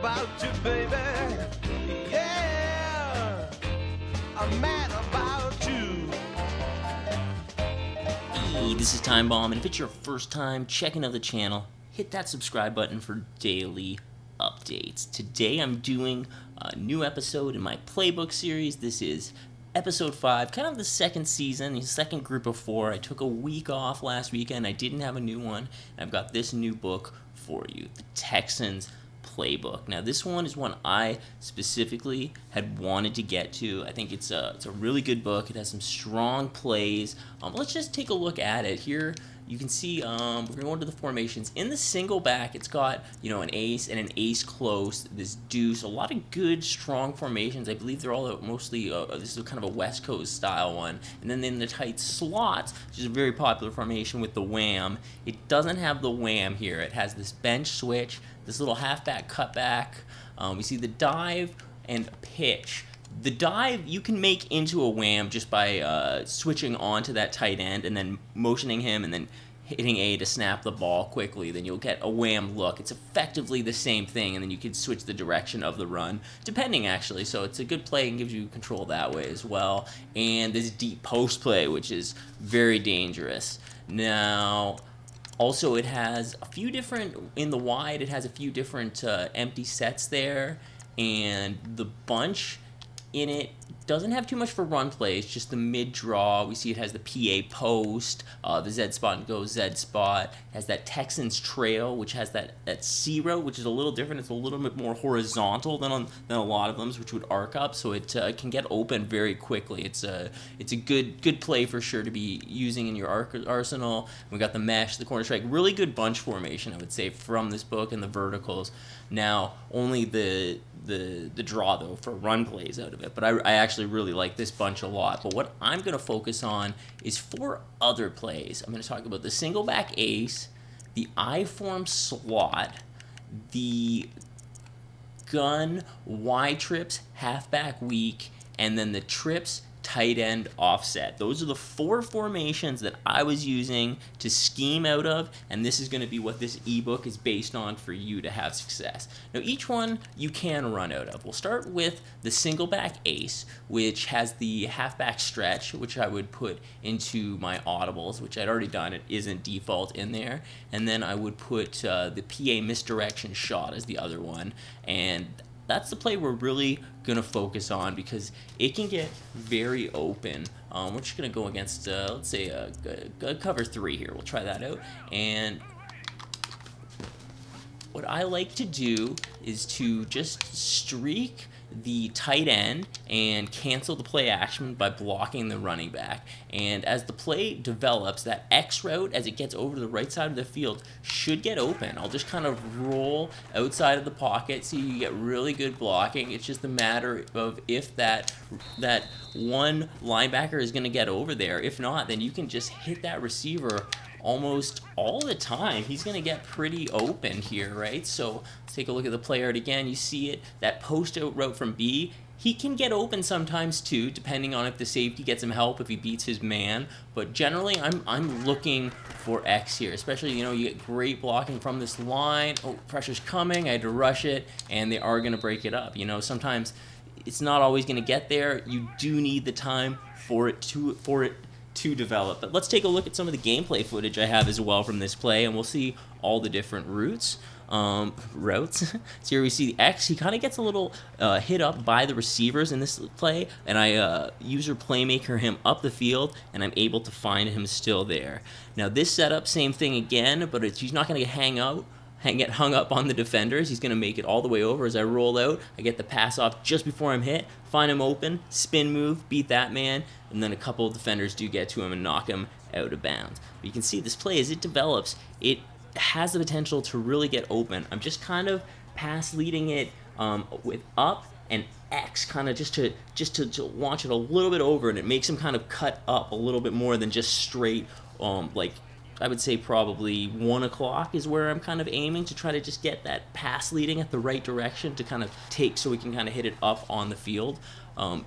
about you, baby. Yeah, I'm mad about you. Hey, this is Time Bomb, and if it's your first time checking out the channel, hit that subscribe button for daily updates. Today I'm doing a new episode in my Playbook series. This is episode 5, kind of the second season, the second group of 4. I took a week off last weekend. I didn't have a new one. I've got this new book for you, the Texans Playbook. Now, this one is one I specifically had wanted to get to. I think it's a really good book. It has some strong plays. Let's just take a look at it here. You can see we're going to go into the formations. In the single back, it's got, an ace and an ace close, this deuce, a lot of good, strong formations. I believe they're all mostly, this is kind of a West Coast style one. And then in the tight slots, which is a very popular formation with the wham, it doesn't have the wham here. It has this bench switch, this little halfback cutback. We see the dive and pitch. The dive you can make into a wham just by switching onto that tight end and then motioning him and then hitting A to snap the ball quickly. Then you'll get a wham look. It's effectively the same thing, and then you can switch the direction of the run, depending actually. So it's a good play and gives you control that way as well. And this deep post play, which is very dangerous. Now, also it has a few different, in the wide, it has a few different empty sets there, and the bunch in it doesn't have too much for run plays, just the mid-draw. We see it has the PA post, the Z spot and go Z spot. It has that Texans trail, which has that C route, which is a little different. It's a little bit more horizontal than a lot of them, which would arc up, so it can get open very quickly. It's a good play for sure to be using in your arsenal. We got the mesh, the corner strike, really good bunch formation, I would say, from this book, and the verticals. Now, only the draw, though, for run plays out of it. But I actually really like this bunch a lot. But what I'm going to focus on is 4 other plays. I'm going to talk about the single back ace, the I-form slot, the gun Y trips halfback weak, and then the trips tight end offset. Those are the 4 formations that I was using to scheme out of, and this is going to be what this ebook is based on for you to have success. Now, each one you can run out of. We'll start with the single back ace, which has the halfback stretch, which I would put into my audibles, which I'd already done. It isn't default in there. And then I would put the PA misdirection shot as the other one, and that's the play we're really going to focus on because it can get very open. We're just going to go against, let's say, a cover 3 here. We'll try that out. And what I like to do is to just streak the tight end and cancel the play action by blocking the running back. And as the play develops, that X route, as it gets over to the right side of the field, should get open. I'll just kind of roll outside of the pocket, so you get really good blocking. It's just a matter of if that one linebacker is going to get over there. If not, then you can just hit that receiver almost all the time. He's going to get pretty open here, right? So let's take a look at the play art again. You see it, that post out route from B. He can get open sometimes too, depending on if the safety gets him help, if he beats his man. But generally, I'm looking for X here, especially, you get great blocking from this line. Oh, pressure's coming. I had to rush it, and they are going to break it up. Sometimes it's not always going to get there. You do need the time for it to develop. But let's take a look at some of the gameplay footage I have as well from this play, and we'll see all the different routes. So here we see the X. He kind of gets a little hit up by the receivers in this play, and I user playmaker him up the field, and I'm able to find him still there. Now this setup, same thing again, but he's not going to get hung up on the defenders. He's going to make it all the way over. As I roll out, I get the pass off just before I'm hit, find him open, spin move, beat that man, and then a couple of defenders do get to him and knock him out of bounds. But you can see this play, as it develops, it has the potential to really get open. I'm just kind of pass leading it with up and X, kind of just to launch it a little bit over, and it makes him kind of cut up a little bit more than just straight, like I would say probably 1 o'clock is where I'm kind of aiming to try to just get that pass leading at the right direction to kind of take, so we can kind of hit it up on the field.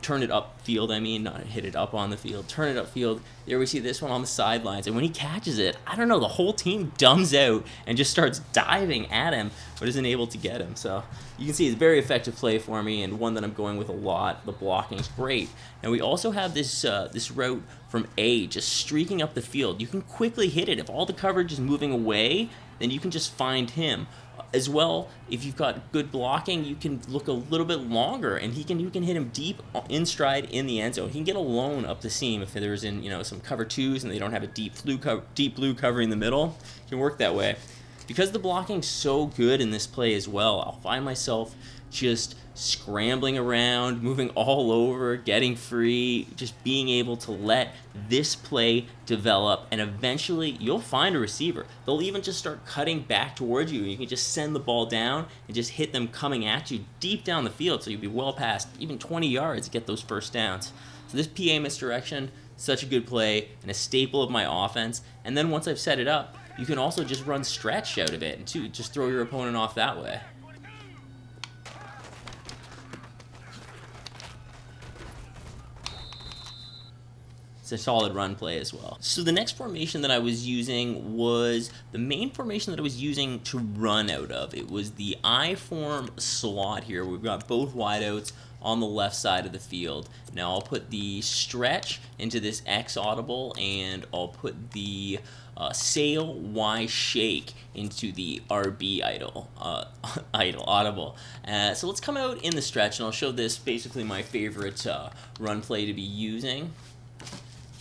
turn it upfield, not hit it up on the field, turn it upfield. There we see this one on the sidelines, and when he catches it, I don't know, the whole team dumbs out and just starts diving at him, but isn't able to get him. So you can see it's a very effective play for me, and one that I'm going with a lot. The blocking is great. And we also have this route from A, just streaking up the field. You can quickly hit it. If all the coverage is moving away, then you can just find him. As well, if you've got good blocking, you can look a little bit longer, and you can hit him deep in stride in the end zone. He can get alone up the seam if there's some cover twos and they don't have a deep blue covering the middle. It can work that way. Because the blocking's so good in this play as well, I'll find myself just scrambling around, moving all over, getting free, just being able to let this play develop, and eventually you'll find a receiver. They'll even just start cutting back towards you. You can just send the ball down and just hit them coming at you deep down the field, so you'll be well past even 20 yards to get those first downs. So this PA misdirection, such a good play and a staple of my offense. And then once I've set it up, you can also just run stretch out of it and just throw your opponent off that way. It's a solid run play as well. So the next formation that I was using was the main formation that I was using to run out of. It was the I-form slot here. We've got both wideouts on the left side of the field. Now I'll put the stretch into this X audible, and I'll put the sail Y shake into the RB audible. So let's come out in the stretch, and I'll show this basically my favorite run play to be using.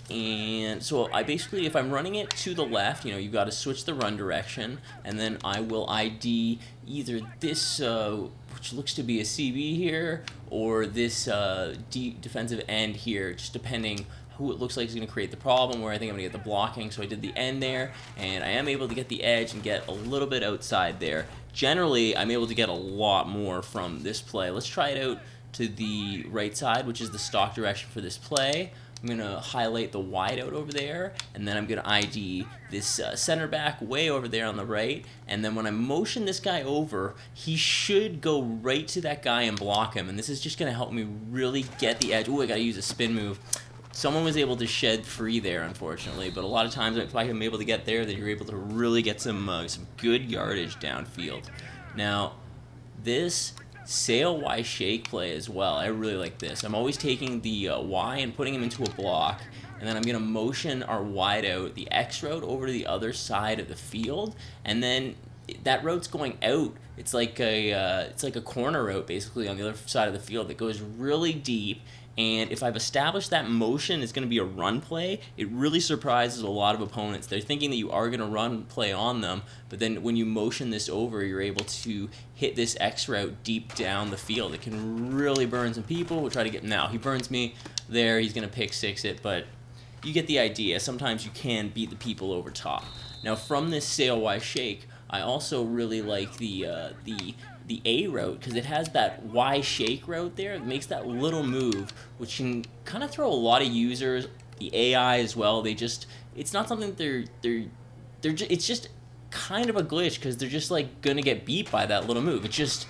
And so if I'm running it to the left, you've got to switch the run direction, and then I will ID either this, which looks to be a CB here, or this defensive end here, just depending who it looks like is going to create the problem, where I think I'm going to get the blocking. So I did the end there, and I am able to get the edge and get a little bit outside there. Generally, I'm able to get a lot more from this play. Let's try it out to the right side, which is the stock direction for this play. I'm going to highlight the wide out over there, and then I'm going to ID this center back way over there on the right, and then when I motion this guy over, he should go right to that guy and block him, and this is just going to help me really get the edge. Ooh, I got to use a spin move. Someone was able to shed free there, unfortunately, but a lot of times if I'm able to get there, then you're able to really get some good yardage downfield. Now, this sail Y shake play as well, I really like this. I'm always taking the Y and putting him into a block, and then I'm going to motion our wide out, the X route, over to the other side of the field, and then that route's going out. It's like a corner route basically on the other side of the field that goes really deep. And if I've established that motion is going to be a run play, it really surprises a lot of opponents. They're thinking that you are going to run play on them, but then when you motion this over, you're able to hit this X route deep down the field. It can really burn some people. We'll try to get now. He burns me there. He's going to pick six it, but you get the idea. Sometimes you can beat the people over top. Now from this sail Y shake, I also really like the A route, because it has that Y shake route there. It makes that little move, which can kind of throw a lot of users, the AI as well. It's not something it's just kind of a glitch, because they're just like gonna get beat by that little move. It's just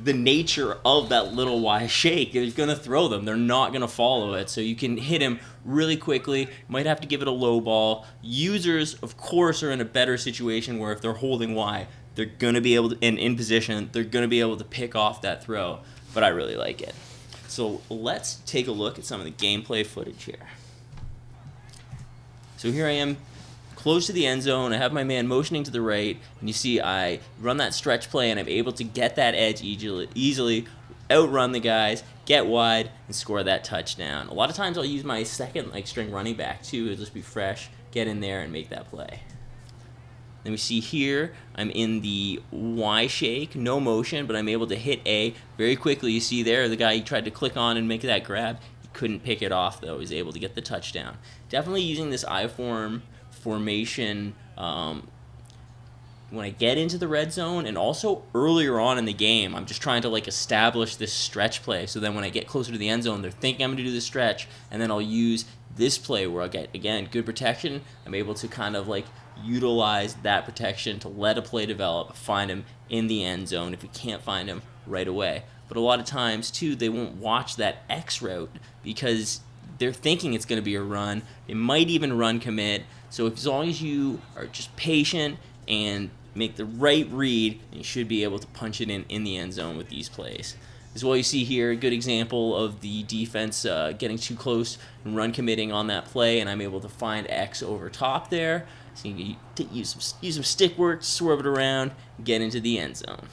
the nature of that little Y shake. It's gonna throw them. They're not gonna follow it. So you can hit him really quickly. Might have to give it a low ball. Users, of course, are in a better situation where if they're holding Y, they're going to be able to, and in position, they're going to be able to pick off that throw. But I really like it. So let's take a look at some of the gameplay footage here. So here I am, close to the end zone. I have my man motioning to the right, and you see I run that stretch play, and I'm able to get that edge easily, outrun the guys, get wide, and score that touchdown. A lot of times I'll use my second string running back too. It'll just be fresh, get in there, and make that play. Then we see here, I'm in the Y shake, no motion, but I'm able to hit A very quickly. You see there, the guy he tried to click on and make that grab. He couldn't pick it off, though. He was able to get the touchdown. Definitely using this I-form formation when I get into the red zone, and also earlier on in the game. I'm just trying to establish this stretch play, so then when I get closer to the end zone, they're thinking I'm going to do the stretch, and then I'll use this play where I'll get, again, good protection. I'm able to kind of utilize that protection to let a play develop, find him in the end zone if we can't find him right away. But a lot of times, too, they won't watch that X route because they're thinking it's going to be a run. They might even run commit. So as long as you are just patient and make the right read, you should be able to punch it in the end zone with these plays. As well, you see here a good example of the defense getting too close and run committing on that play, and I'm able to find X over top there. So you can use some stick work, swerve it around, get into the end zone.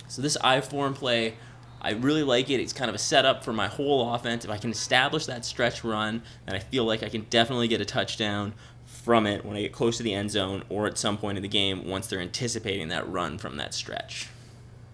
So this I-form play, I really like it. It's kind of a setup for my whole offense. If I can establish that stretch run, then I feel like I can definitely get a touchdown from it when I get close to the end zone or at some point in the game once they're anticipating that run from that stretch.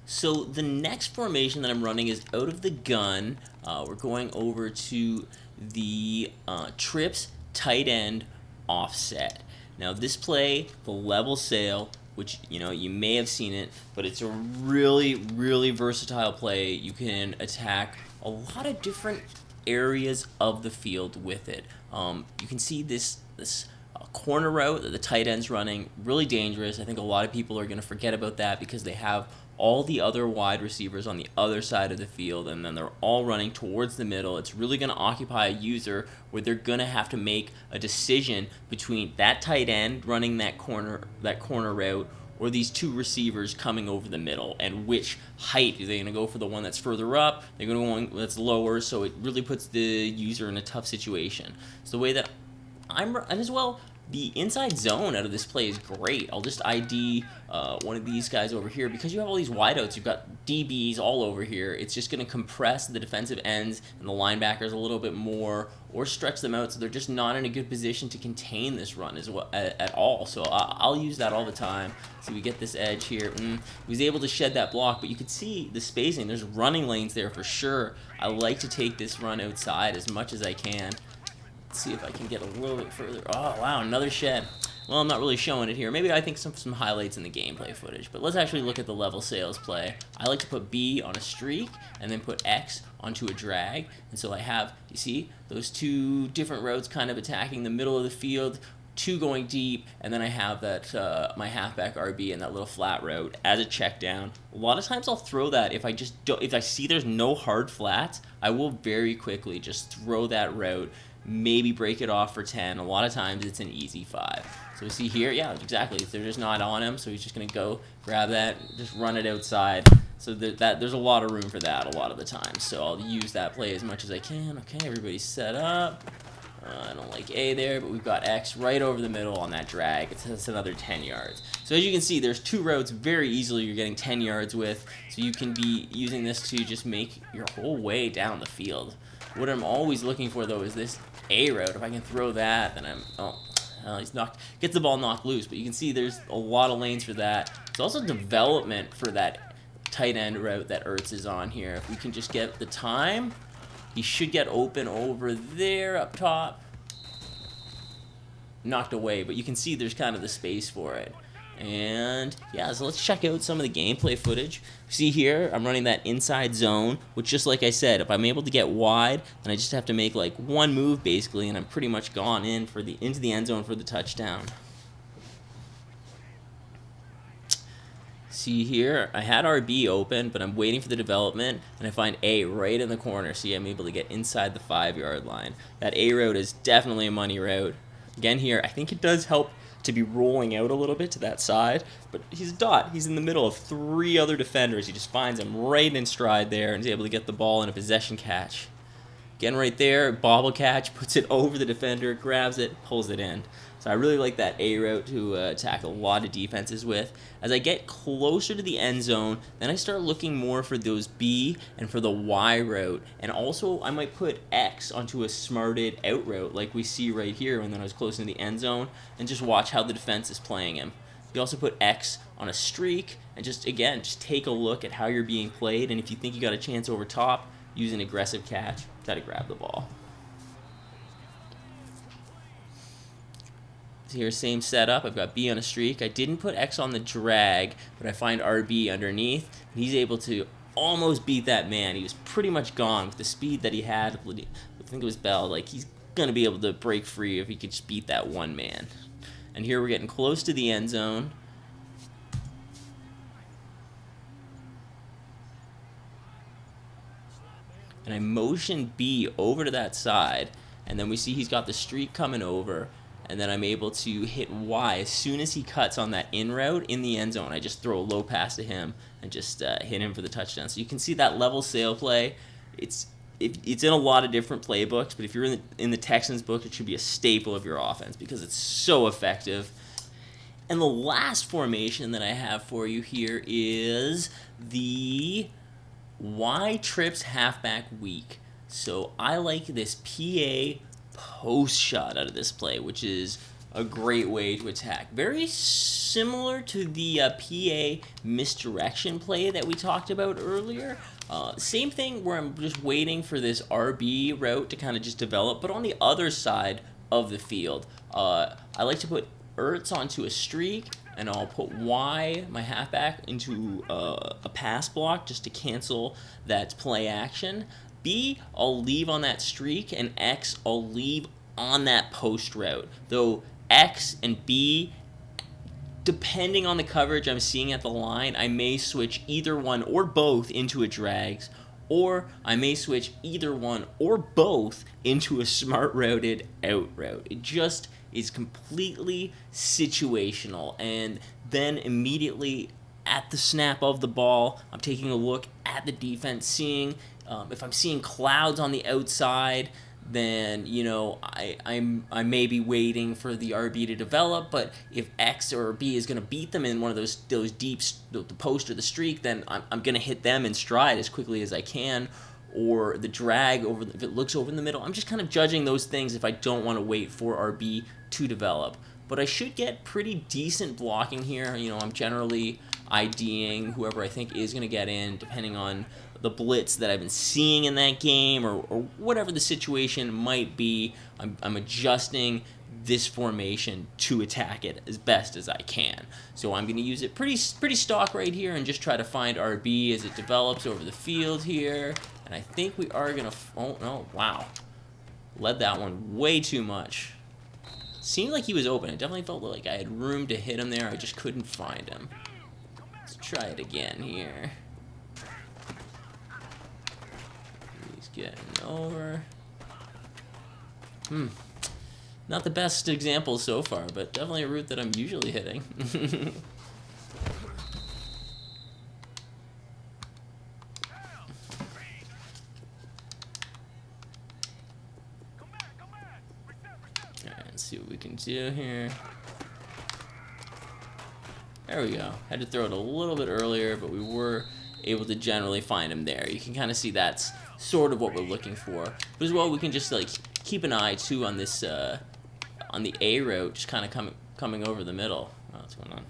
So the next formation that I'm running is out of the gun. We're going over to the trips tight end offset. Now this play, the level sail, which you may have seen it, but it's a really, really versatile play. You can attack a lot of different areas of the field with it. You can see this corner route that the tight end's running, really dangerous. I think a lot of people are going to forget about that because they have all the other wide receivers on the other side of the field, and then they're all running towards the middle. It's really going to occupy a user where they're going to have to make a decision between that tight end running that corner route or these two receivers coming over the middle, and which height. Are they going to go for the one that's further up? They're going to go one that's lower, so it really puts the user in a tough situation. So the way that and as well, the inside zone out of this play is great. I'll just ID one of these guys over here. Because you have all these wideouts, you've got DBs all over here, it's just going to compress the defensive ends and the linebackers a little bit more, or stretch them out so they're just not in a good position to contain this run at all. So I'll use that all the time. So we get this edge here. He was able to shed that block, but you could see the spacing. There's running lanes there for sure. I like to take this run outside as much as I can. See if I can get a little bit further. Oh, wow, another shed. Well, I'm not really showing it here. Maybe I think some highlights in the gameplay footage. But let's actually look at the level sales play. I like to put B on a streak and then put X onto a drag. And so I have, you see, those two different routes kind of attacking the middle of the field, two going deep, and then I have that my halfback RB and that little flat route as a check down. A lot of times I'll throw that if I see there's no hard flats, I will very quickly just throw that route, maybe break it off for 10. A lot of times it's an easy 5. So we see here, yeah, exactly. They're just not on him, so he's just going to go grab that, just run it outside. So there's a lot of room for that a lot of the time. So I'll use that play as much as I can. Okay, everybody's set up. I don't like A there, but we've got X right over the middle on that drag. It's another 10 yards. So as you can see, there's two routes very easily you're getting 10 yards with. So you can be using this to just make your whole way down the field. What I'm always looking for, though, is this A route. If I can throw that, then gets the ball knocked loose. But you can see there's a lot of lanes for that. There's also development for that tight end route that Ertz is on here. If we can just get the time, he should get open over there up top. Knocked away, but you can see there's kind of the space for it. And yeah, so let's check out some of the gameplay footage. See here, I'm running that inside zone, which, just like I said, if I'm able to get wide, then I just have to make like one move basically, and I'm pretty much gone into the end zone for the touchdown. See here, I had RB open, but I'm waiting for the development, and I find A right in the corner. See, I'm able to get inside the 5-yard line. That A route is definitely a money route. Again here, I think it does help to be rolling out a little bit to that side, but he's a dot. He's in the middle of 3 other defenders. He just finds him right in stride there and is able to get the ball in a possession catch. Again, right there, bobble catch, puts it over the defender, grabs it, pulls it in. So I really like that A route to attack a lot of defenses with. As I get closer to the end zone, then I start looking more for those B and for the Y route. And also, I might put X onto a smarted out route like we see right here when I was close to the end zone, and just watch how the defense is playing him. You also put X on a streak, and just take a look at how you're being played. And if you think you got a chance over top, use an aggressive catch, try to grab the ball. Here, same setup. I've got B on a streak. I didn't put X on the drag, but I find RB underneath. He's able to almost beat that man. He was pretty much gone with the speed that he had. I think it was Bell. Like, he's going to be able to break free if he could just beat that one man. And here we're getting close to the end zone. And I motion B over to that side, and then we see he's got the streak coming over, and then I'm able to hit Y as soon as he cuts on that in route in the end zone. I just throw a low pass to him and just hit him for the touchdown. So you can see that level sail play. It's in a lot of different playbooks, but if you're in the Texans book, it should be a staple of your offense because it's so effective. And the last formation that I have for you here is the Y trips halfback weak. So I like this PA post shot out of this play, which is a great way to attack. Very similar to the PA misdirection play that we talked about earlier. Same thing where I'm just waiting for this RB route to kind of just develop, but on the other side of the field. I like to put Ertz onto a streak, and I'll put Y, my halfback, into a pass block just to cancel that play action. B, I'll leave on that streak, and X, I'll leave on that post route. Though X and B, depending on the coverage I'm seeing at the line, I may switch either one or both into a drags, or I may switch either one or both into a smart routed out route. It just is completely situational. And then immediately at the snap of the ball, I'm taking a look at the defense, seeing if I'm seeing clouds on the outside, then I may be waiting for the RB to develop. But if X or B is going to beat them in one of those deeps, the post or the streak, then I'm going to hit them in stride as quickly as I can. Or the drag over if it looks over in the middle. I'm just kind of judging those things if I don't want to wait for RB to develop. But I should get pretty decent blocking here. I'm generally IDing whoever I think is going to get in, depending on the blitz that I've been seeing in that game or whatever the situation might be. I'm adjusting this formation to attack it as best as I can. So I'm going to use it pretty stock right here and just try to find RB as it develops over the field here. And I think we are going to... Oh, no. Wow. Led that one way too much. Seemed like he was open. It definitely felt like I had room to hit him there. I just couldn't find him. Let's try it again here. He's getting over. Not the best example so far, but definitely a route that I'm usually hitting. Alright, let's see what we can do here. There we go. Had to throw it a little bit earlier, but we were able to generally find him there. You can kind of see that's sort of what we're looking for. But as well, we can just keep an eye too on this on the A route, just kind of coming over the middle. Oh, what's going on?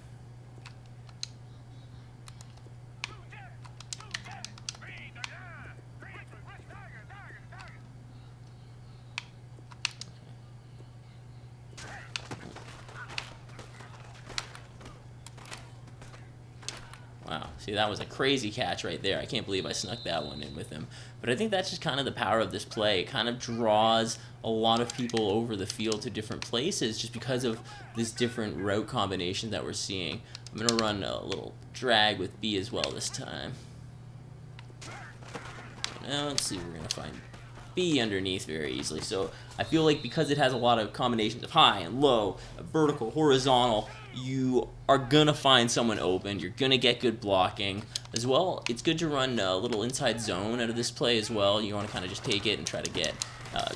Wow, see, that was a crazy catch right there. I can't believe I snuck that one in with him. But I think that's just kind of the power of this play. It kind of draws a lot of people over the field to different places just because of this different route combination that we're seeing. I'm going to run a little drag with B as well this time. Now let's see, we're going to find B underneath very easily. So I feel like because it has a lot of combinations of high and low, vertical, horizontal, you are going to find someone open. You're going to get good blocking. As well, it's good to run a little inside zone out of this play as well. You want to kind of just take it and try to get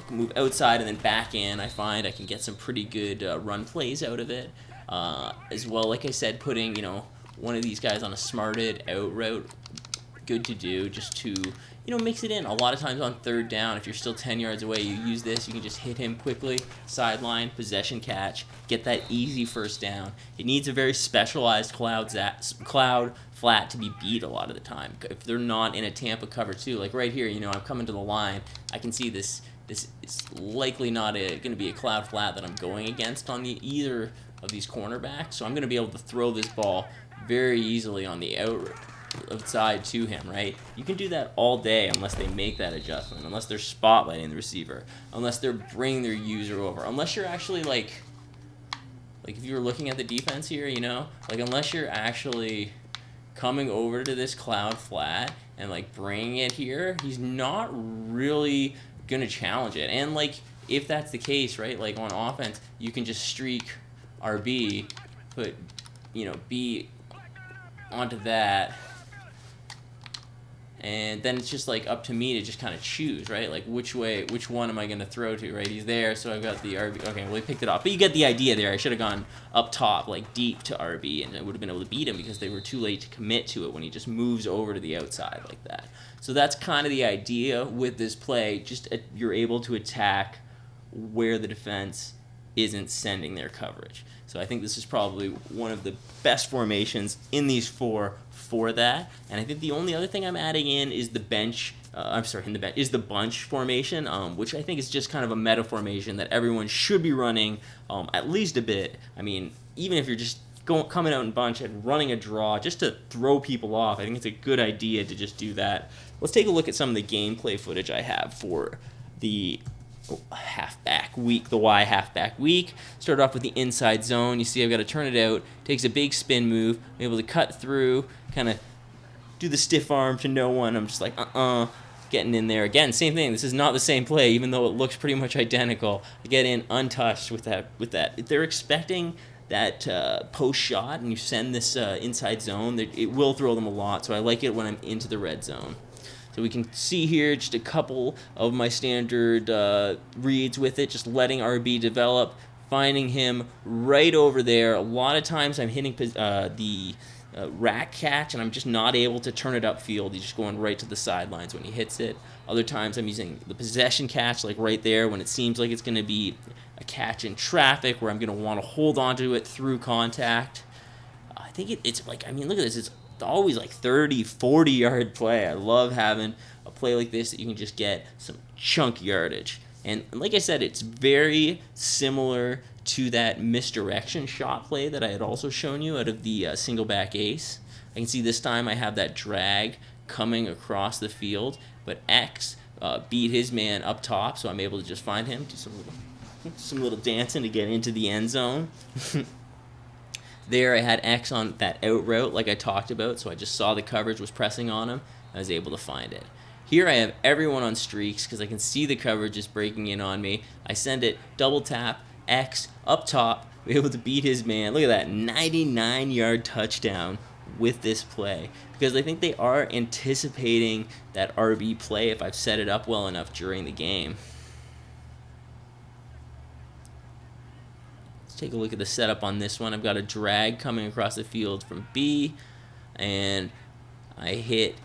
move outside and then back in. I find I can get some pretty good run plays out of it. As well, like I said, putting one of these guys on a smarted out route, good to do just to mix it in. A lot of times on third down, if you're still 10 yards away, you use this. You can just hit him quickly, sideline, possession catch, get that easy first down. It needs a very specialized cloud flat to be beat a lot of the time. If they're not in a Tampa cover two, like right here, I'm coming to the line. I can see this is likely not going to be a cloud flat that I'm going against on either of these cornerbacks. So I'm going to be able to throw this ball very easily on the outside to him, right? You can do that all day unless they make that adjustment, unless they're spotlighting the receiver, unless they're bringing their user over, unless you're actually like if you were looking at the defense here, like unless you're actually coming over to this cloud flat and like bringing it here, he's not really gonna challenge it. And like if that's the case, right, like on offense, you can just streak RB, put B onto that, and then it's just like up to me to just kind of choose, right? Like which one am I going to throw to, right? He's there, so I've got the RB. Okay, well, he picked it off. But you get the idea there. I should have gone up top, like deep to RB, and I would have been able to beat him because they were too late to commit to it when he just moves over to the outside like that. So that's kind of the idea with this play. Just you're able to attack where the defense isn't sending their coverage. So I think this is probably one of the best formations in these four for that. And I think the only other thing I'm adding in is the bunch formation, which I think is just kind of a meta formation that everyone should be running at least a bit. I mean, even if you're just coming out in bunch and running a draw just to throw people off, I think it's a good idea to just do that. Let's take a look at some of the gameplay footage I have for the halfback week, the Y halfback week. Start off with the inside zone. You see I've got to turn it out. Takes a big spin move. I'm able to cut through, kind of do the stiff arm to no one. I'm just like, getting in there. Again, same thing. This is not the same play, even though it looks pretty much identical. I get in untouched with that. If they're expecting that post shot and you send this inside zone, it will throw them a lot. So I like it when I'm into the red zone. So we can see here just a couple of my standard reads with it, just letting RB develop, finding him right over there. A lot of times I'm hitting the rack catch, and I'm just not able to turn it upfield. He's just going right to the sidelines when he hits it. Other times I'm using the possession catch, like right there, when it seems like it's going to be a catch in traffic where I'm going to want to hold onto it through contact. I think it's like, I mean, look at this. It's always like 30, 40-yard play. I love having a play like this that you can just get some chunk yardage. And like I said, it's very similar to that misdirection shot play that I had also shown you out of the single back ace. I can see this time I have that drag coming across the field, but X beat his man up top, so I'm able to just find him, do some little dancing to get into the end zone. There I had X on that out route like I talked about, so I just saw the coverage was pressing on him. I was able to find it. Here I have everyone on streaks because I can see the coverage is breaking in on me. I send it, double tap, X, up top, be able to beat his man. Look at that, 99-yard touchdown with this play. Because I think they are anticipating that RB play if I've set it up well enough during the game. Take a look at the setup on this one. I've got a drag coming across the field from B, and I hit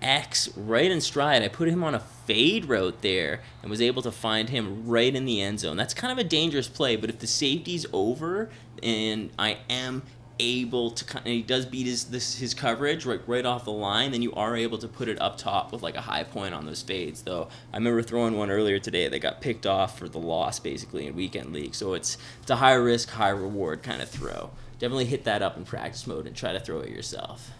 X right in stride. I put him on a fade route there and was able to find him right in the end zone. That's kind of a dangerous play, but if the safety's over and I am able to, and he does beat his coverage right off the line, then you are able to put it up top with like a high point on those fades. Though I remember throwing one earlier today that got picked off for the loss basically in weekend league. So it's a high risk, high reward kind of throw. Definitely hit that up in practice mode and try to throw it yourself.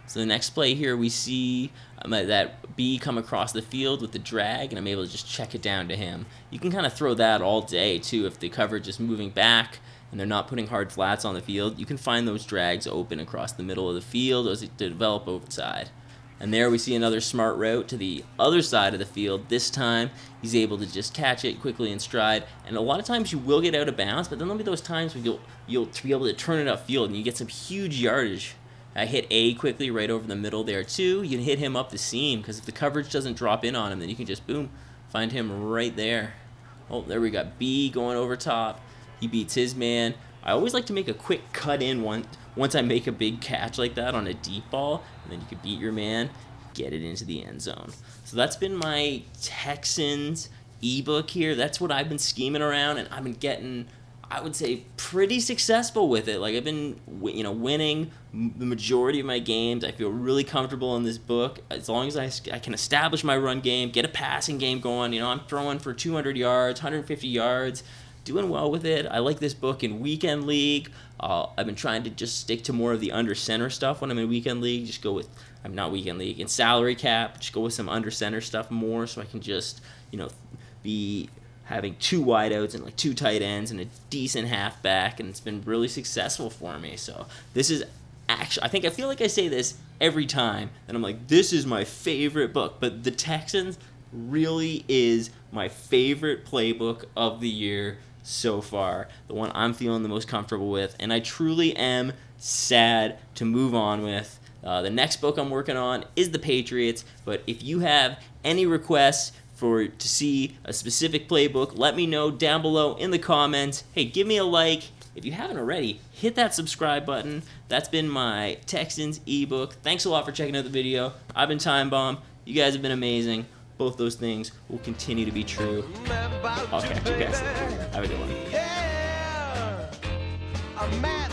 So the next play here, we see that B come across the field with the drag, and I'm able to just check it down to him. You can kind of throw that all day, too, if the coverage is moving back and they're not putting hard flats on the field. You can find those drags open across the middle of the field as they develop outside. And there we see another smart route to the other side of the field. This time, he's able to just catch it quickly in stride. And a lot of times you will get out of bounds, but then there'll be those times when you'll be able to turn it upfield and you get some huge yardage. I hit A quickly right over the middle there too. You can hit him up the seam because if the coverage doesn't drop in on him, then you can just, boom, find him right there. Oh, there we got B going over top. He beats his man. I always like to make a quick cut in once I make a big catch like that on a deep ball, and then you can beat your man, get it into the end zone. So that's been my Texans ebook here. That's what I've been scheming around, and I've been getting, I would say, pretty successful with it. Like I've been, winning the majority of my games. I feel really comfortable in this book as long as I can establish my run game, get a passing game going. I'm throwing for 200 yards, 150 yards, doing well with it. I like this book in weekend league. I've been trying to just stick to more of the under center stuff when I'm in weekend league. Just go with, I'm not weekend league, in salary cap. Just go with some under center stuff more, so I can just, having 2 wideouts and like 2 tight ends and a decent halfback, and it's been really successful for me. So this is actually, I feel like I say this every time, and I'm like, this is my favorite book, but the Texans really is my favorite playbook of the year so far, the one I'm feeling the most comfortable with, and I truly am sad to move on with. The next book I'm working on is the Patriots, but if you have any requests to see a specific playbook, let me know down below in the comments. Hey, give me a like. If you haven't already, hit that subscribe button. That's been my Texans ebook. Thanks a lot for checking out the video. I've been Time Bomb. You guys have been amazing. Both those things will continue to be true. I'll catch you guys later. Have a good one. Yeah, I'm mad